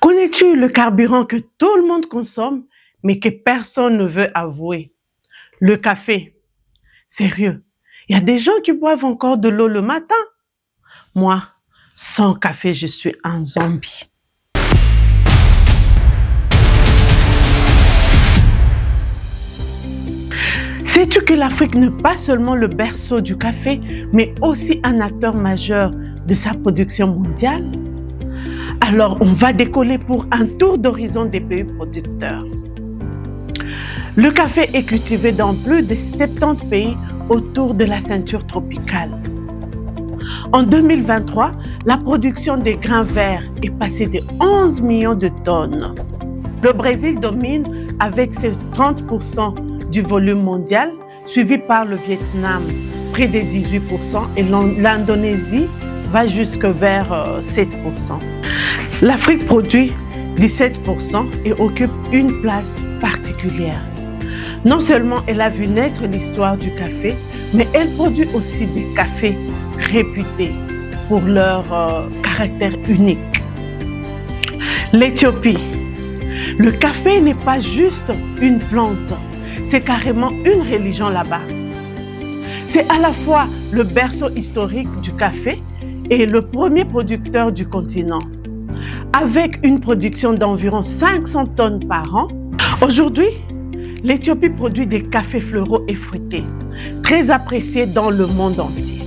Connais-tu le carburant que tout le monde consomme, mais que personne ne veut avouer? Le café. Sérieux, il y a des gens qui boivent encore de l'eau le matin. Moi, sans café, je suis un zombie. Sais-tu que l'Afrique n'est pas seulement le berceau du café, mais aussi un acteur majeur de sa production mondiale? Alors, on va décoller pour un tour d'horizon des pays producteurs. Le café est cultivé dans plus de 70 pays autour de la ceinture tropicale. En 2023, la production des grains verts est passée de 11 millions de tonnes. Le Brésil domine avec ses 30% du volume mondial, suivi par le Vietnam, près de 18%, et l'Indonésie va jusque vers 7%. L'Afrique produit 17% et occupe une place particulière. Non seulement elle a vu naître l'histoire du café, mais elle produit aussi des cafés réputés pour leur caractère unique. L'Éthiopie. Le café n'est pas juste une plante, c'est carrément une religion là-bas. C'est à la fois le berceau historique du café et le premier producteur du continent. Avec une production d'environ 500 tonnes par an, aujourd'hui, l'Éthiopie produit des cafés floraux et fruités, très appréciés dans le monde entier.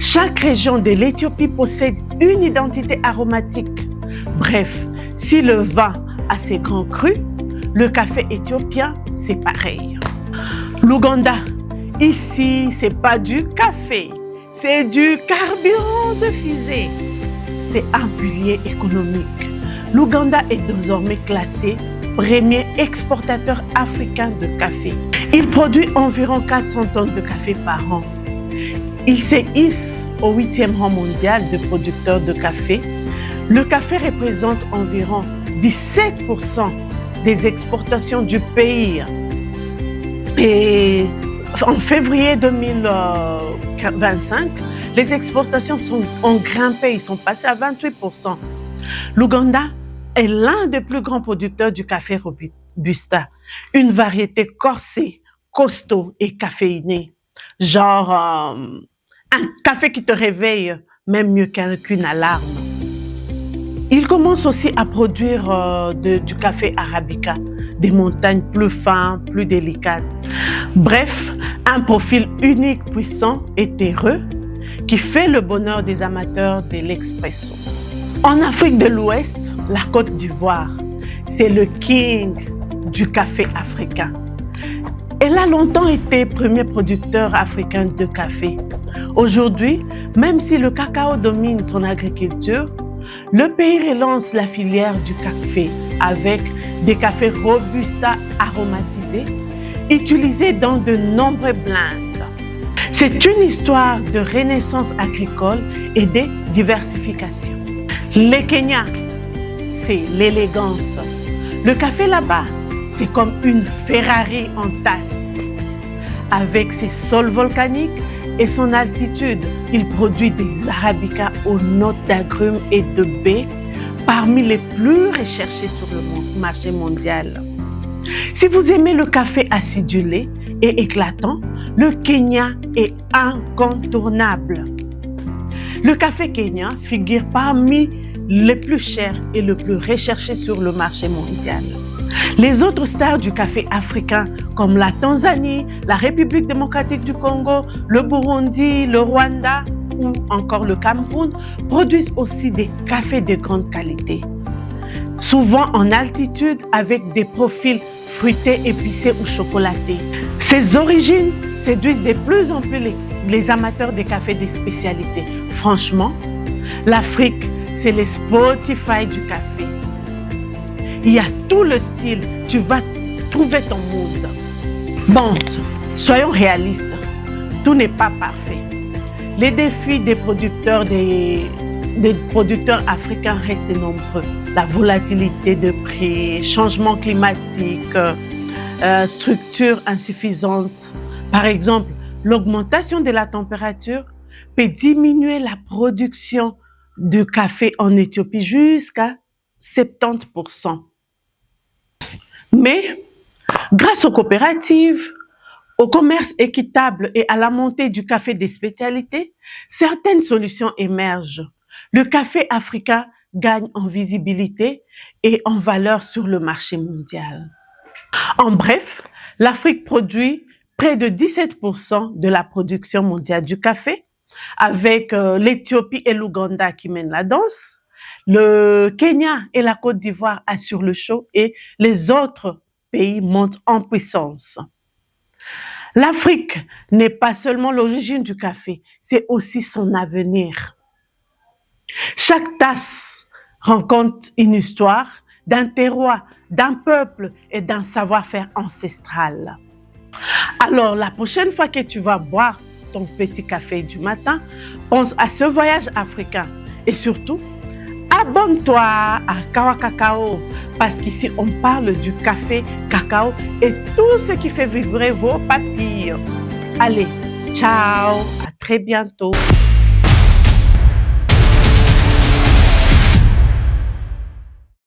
Chaque région de l'Éthiopie possède une identité aromatique. Bref, si le vin a ses grands crus, le café éthiopien, c'est pareil. L'Ouganda, ici, c'est pas du café, c'est du carburant de fusée. C'est un pilier économique. L'Ouganda est désormais classé premier exportateur africain de café. Il produit environ 400 tonnes de café par an. Il se hisse au 8e rang mondial de producteurs de café. Le café représente environ 17% des exportations du pays. Et en février 2025, les exportations ont grimpé, ils sont passés à 28%. L'Ouganda est l'un des plus grands producteurs du café Robusta, une variété corsée, costaud et caféinée. Genre un café qui te réveille, même mieux qu'une alarme. Il commence aussi à produire du café arabica, des montagnes plus fines, plus délicates. Bref, un profil unique, puissant et terreux qui fait le bonheur des amateurs de l'expresso. En Afrique de l'Ouest, la Côte d'Ivoire, c'est le king du café africain. Elle a longtemps été premier producteur africain de café. Aujourd'hui, même si le cacao domine son agriculture, le pays relance la filière du café avec des cafés Robusta aromatisés, utilisés dans de nombreux blends. C'est une histoire de renaissance agricole et de diversification. Le Kenya, c'est l'élégance. Le café là-bas, c'est comme une Ferrari en tasse. Avec ses sols volcaniques et son altitude, il produit des arabicas aux notes d'agrumes et de baies, parmi les plus recherchés sur le marché mondial. Si vous aimez le café acidulé et éclatant, le Kenya est incontournable. Le café kenyan figure parmi les plus chers et les plus recherchés sur le marché mondial. Les autres stars du café africain, comme la Tanzanie, la République démocratique du Congo, le Burundi, le Rwanda ou encore le Cameroun, produisent aussi des cafés de grande qualité. Souvent en altitude avec des profils fruités, épicés ou chocolatés. Ces origines séduisent de plus en plus les amateurs des cafés de spécialité. Franchement, l'Afrique, c'est le Spotify du café. Il y a tout le style, tu vas trouver ton mood. Bon, soyons réalistes, tout n'est pas parfait. Les défis des producteurs africains restent nombreux. La volatilité de prix, changement climatique, structure insuffisante. Par exemple, l'augmentation de la température peut diminuer la production de café en Éthiopie jusqu'à 70%. Mais grâce aux coopératives, au commerce équitable et à la montée du café des spécialités, certaines solutions émergent. Le café africain gagne en visibilité et en valeur sur le marché mondial. En bref, l'Afrique produit près de 17% de la production mondiale du café, avec l'Éthiopie et l'Ouganda qui mènent la danse. Le Kenya et la Côte d'Ivoire assurent le show et les autres pays montent en puissance. L'Afrique n'est pas seulement l'origine du café, c'est aussi son avenir. Chaque tasse raconte une histoire d'un terroir, d'un peuple et d'un savoir-faire ancestral. Alors, la prochaine fois que tu vas boire ton petit café du matin, pense à ce voyage africain et surtout, abonne-toi à Kawa Cacao parce qu'ici, on parle du café, cacao et tout ce qui fait vibrer vos papilles. Allez, ciao, à très bientôt.